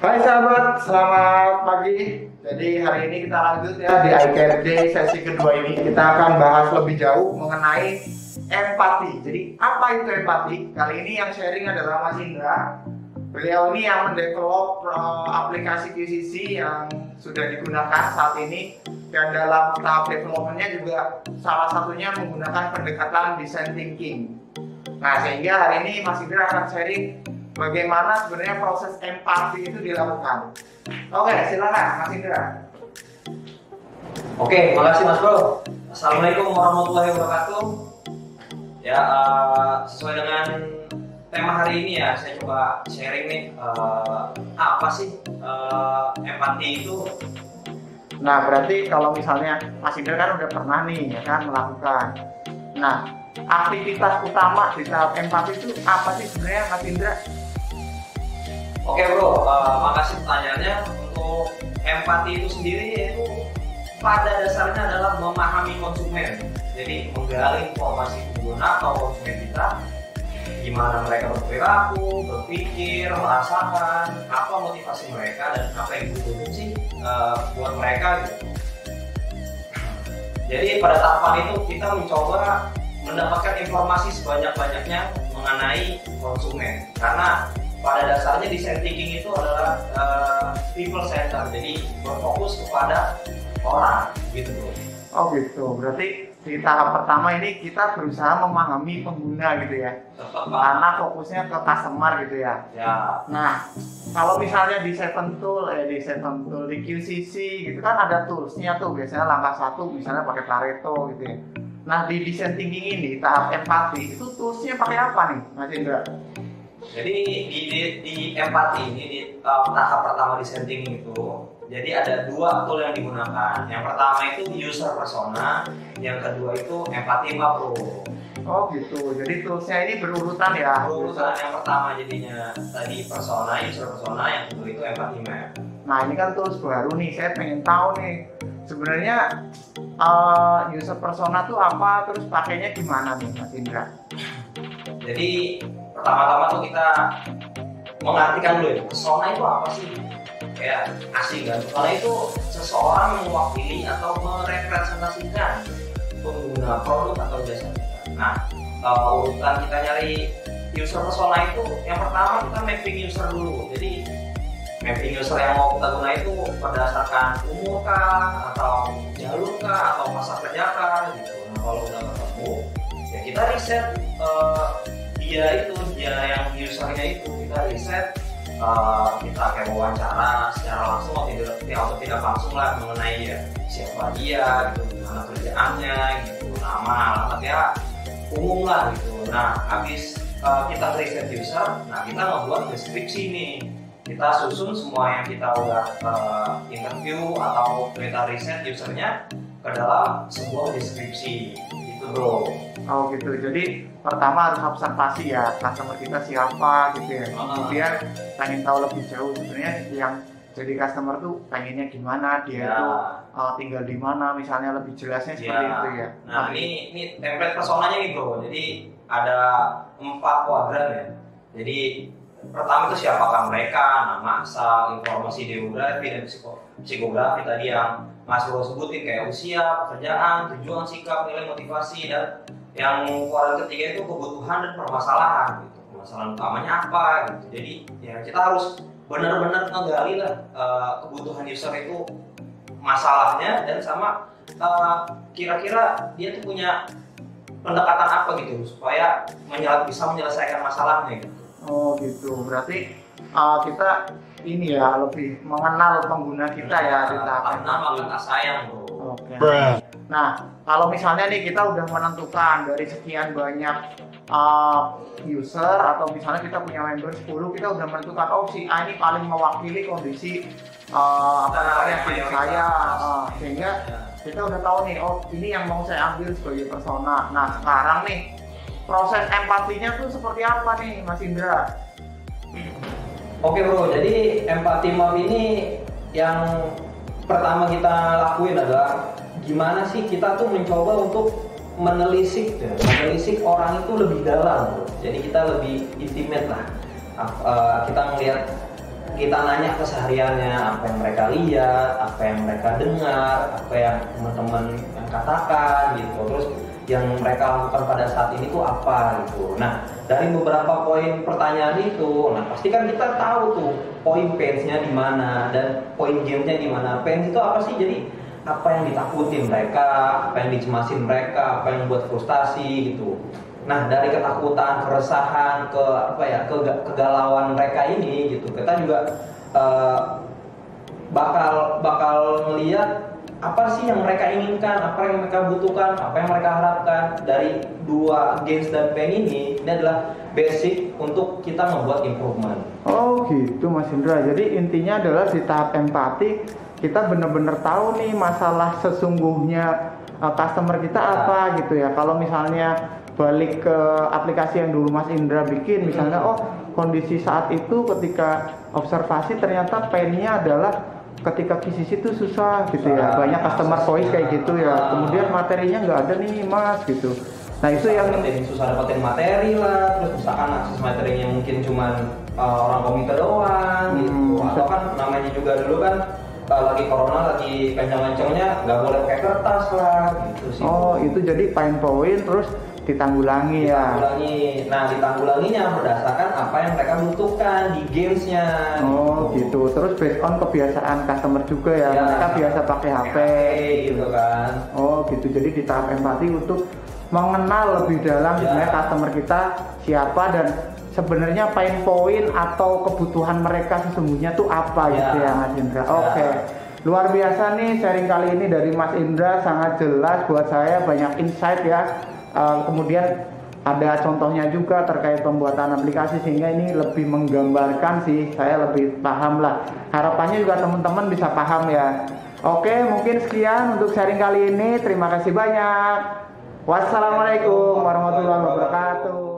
Hai sahabat, selamat pagi. Jadi hari ini kita lanjut ya di iCare Day sesi kedua ini. Kita akan bahas lebih jauh mengenai empati. Jadi apa itu empati? Kali ini yang sharing adalah Mas Indra. Beliau ini yang mendevelop aplikasi QCC yang sudah digunakan saat ini. Dan dalam tahap developmentnya juga salah satunya menggunakan pendekatan design thinking. Nah sehingga hari ini Mas Indra akan sharing bagaimana sebenarnya proses empati itu dilakukan. Oke, silakan Mas Indra. Oke, makasih Mas Bro. Assalamualaikum warahmatullahi wabarakatuh. Ya, sesuai dengan tema hari ini ya, saya coba sharing nih apa sih empati itu. Nah, berarti kalau misalnya Mas Indra kan udah pernah nih ya kan melakukan. Nah, aktivitas utama di tahap empati itu apa sih sebenarnya Mas Indra? Oke Bro, makasih pertanyaannya. Untuk empati itu sendiri yaitu pada dasarnya adalah memahami konsumen. Jadi menggali informasi pengguna atau konsumen kita, gimana mereka berperilaku, berpikir, merasakan, apa motivasi mereka dan apa yang dibutuhkan sih buat mereka gitu. Jadi pada tahapan itu kita mencoba mendapatkan informasi sebanyak-banyaknya mengenai konsumen, karena pada dasarnya design thinking itu adalah people center, jadi berfokus kepada orang gitu bro. Oh gitu, berarti di tahap pertama ini kita berusaha memahami pengguna gitu ya, karena fokusnya ke customer gitu ya. Nah, kalau misalnya di Seven Tool, di QCC gitu kan ada toolsnya tuh, biasanya langkah satu misalnya pakai Pareto gitu ya. Nah di design thinking ini, tahap empati itu toolsnya pakai apa nih Mas Indra? Jadi di empati ini di tahap pertama design thinking itu, jadi ada dua tool yang digunakan. Yang pertama itu user persona, yang kedua itu empati map bro. Oh gitu, jadi toolsnya ini berurutan ya? Berurutan, yang pertama jadinya tadi persona, user persona, yang kedua itu empati map. Nah ini kan tools baru nih, saya pengen tahu nih sebenarnya user persona tuh apa, terus pakainya gimana nih Mas Indra? Jadi pertama-tama tuh kita mengartikan dulu ya, persona itu apa sih? Kayak asing kan? Persona itu seseorang mewakili atau merepresentasikan pengguna produk atau jasa kita. Nah, urutan kita nyari user persona itu, yang pertama kita mapping user dulu. Jadi mapping user yang mau kita guna itu berdasarkan umur kah, atau jalur kah, atau masa kerja kah gitu. Nah kalau udah ketemu, ya kita riset dia yang usernya itu, kita riset, kita kayak wawancara secara langsung atau tidak langsung lah mengenai ya, siapa dia gitu, gimana kerjaannya gitu, nama, alamat ya umum lah gitu. Nah habis kita riset user, nah kita ngebuat deskripsi nih, kita susun semua yang kita udah interview atau kita riset usernya ke dalam sebuah deskripsi gitu bro. Oh gitu, jadi pertama harus observasi ya customer kita siapa gitu ya. Kemudian pengen tahu lebih jauh sebenarnya yang jadi customer tuh pengennya gimana, dia tuh tinggal di mana, misalnya lebih jelasnya seperti itu ya. Nah ini template personanya nih bro, jadi ada 4 kuadran ya. Jadi pertama itu siapakah mereka, nama, asal, informasi demografi dan psikografi tadi yang Mas Bro sebutin, kayak usia, pekerjaan, tujuan, sikap, nilai, motivasi, dan yang kuadran ketiga itu kebutuhan dan permasalahan gitu. Permasalahan utamanya apa gitu. Jadi ya kita harus benar-benar ngegali lah kebutuhan user itu, masalahnya, dan sama kira-kira dia tuh punya pendekatan apa gitu supaya bisa menyelesaikan masalahnya gitu. Oh gitu, berarti kita ini ya lebih mengenal pengguna kita ya di tahap nama kata sayang bro. Oke. Nah kalau misalnya nih kita udah menentukan dari sekian banyak user, atau misalnya kita punya member 10, kita udah menentukan oh si A ini paling mewakili kondisi saya, sehingga kita udah tahu nih oh ini yang mau saya ambil sebagai persona. Nah sekarang nih proses empatinya tuh seperti apa nih Mas Indra? Oke bro, jadi empati map ini yang pertama kita lakuin adalah gimana sih kita tuh mencoba untuk menelisik orang itu lebih dalam bro. Jadi kita lebih intimate lah. Kita melihat kita nanya kesehariannya, apa yang mereka lihat, apa yang mereka dengar, apa yang teman-teman yang katakan gitu. Terus yang mereka lakukan pada saat ini tuh apa gitu. Nah, dari beberapa poin pertanyaan itu, nah pasti kan kita tahu tuh poin pains-nya di mana dan poin gains-nya di mana. Pains itu apa sih? Jadi apa yang ditakutin mereka, apa yang dicemasin mereka, apa yang buat frustasi gitu. Nah, dari ketakutan, keresahan, kegalauan mereka ini gitu, kita juga bakal ngelihat apa sih yang mereka inginkan, apa yang mereka butuhkan, apa yang mereka harapkan. Dari dua gains dan pain ini adalah basic untuk kita membuat improvement. Oh gitu Mas Indra, jadi intinya adalah di tahap empati kita benar-benar tahu nih masalah sesungguhnya customer kita apa gitu ya. Kalau misalnya balik ke aplikasi yang dulu Mas Indra bikin, misalnya oh kondisi saat itu ketika observasi ternyata painnya adalah ketika kisis itu susah gitu ya, banyak customer voice kayak gitu ya, kemudian materinya nggak ada nih Mas gitu. Nah itu yang susah dapetin materi lah, terus misalkan akses materinya mungkin cuman orang komite doang gitu, atau kan namanya juga dulu kan lagi corona, lagi kencang-kencangnya nggak boleh pakai kertas lah gitu sih. Oh itu jadi pain point terus ditanggulangi ya. Nah ditanggulanginya berdasarkan apa yang mereka butuhkan di gamesnya. Oh gitu. Terus based on kebiasaan customer juga ya. Mereka biasa pakai HP gitu kan. Oh gitu. Jadi di tahap empati untuk mengenal lebih dalam sebenarnya customer kita siapa dan sebenarnya pain point atau kebutuhan mereka sesungguhnya tuh apa gitu ya Mas Indra. Oke. Luar biasa nih sharing kali ini dari Mas Indra, sangat jelas buat saya, banyak insight ya. Kemudian ada contohnya juga terkait pembuatan aplikasi sehingga ini lebih menggambarkan sih, saya lebih paham lah. Harapannya juga teman-teman bisa paham ya. Oke, mungkin sekian untuk sharing kali ini. Terima kasih banyak. Wassalamualaikum warahmatullahi wabarakatuh.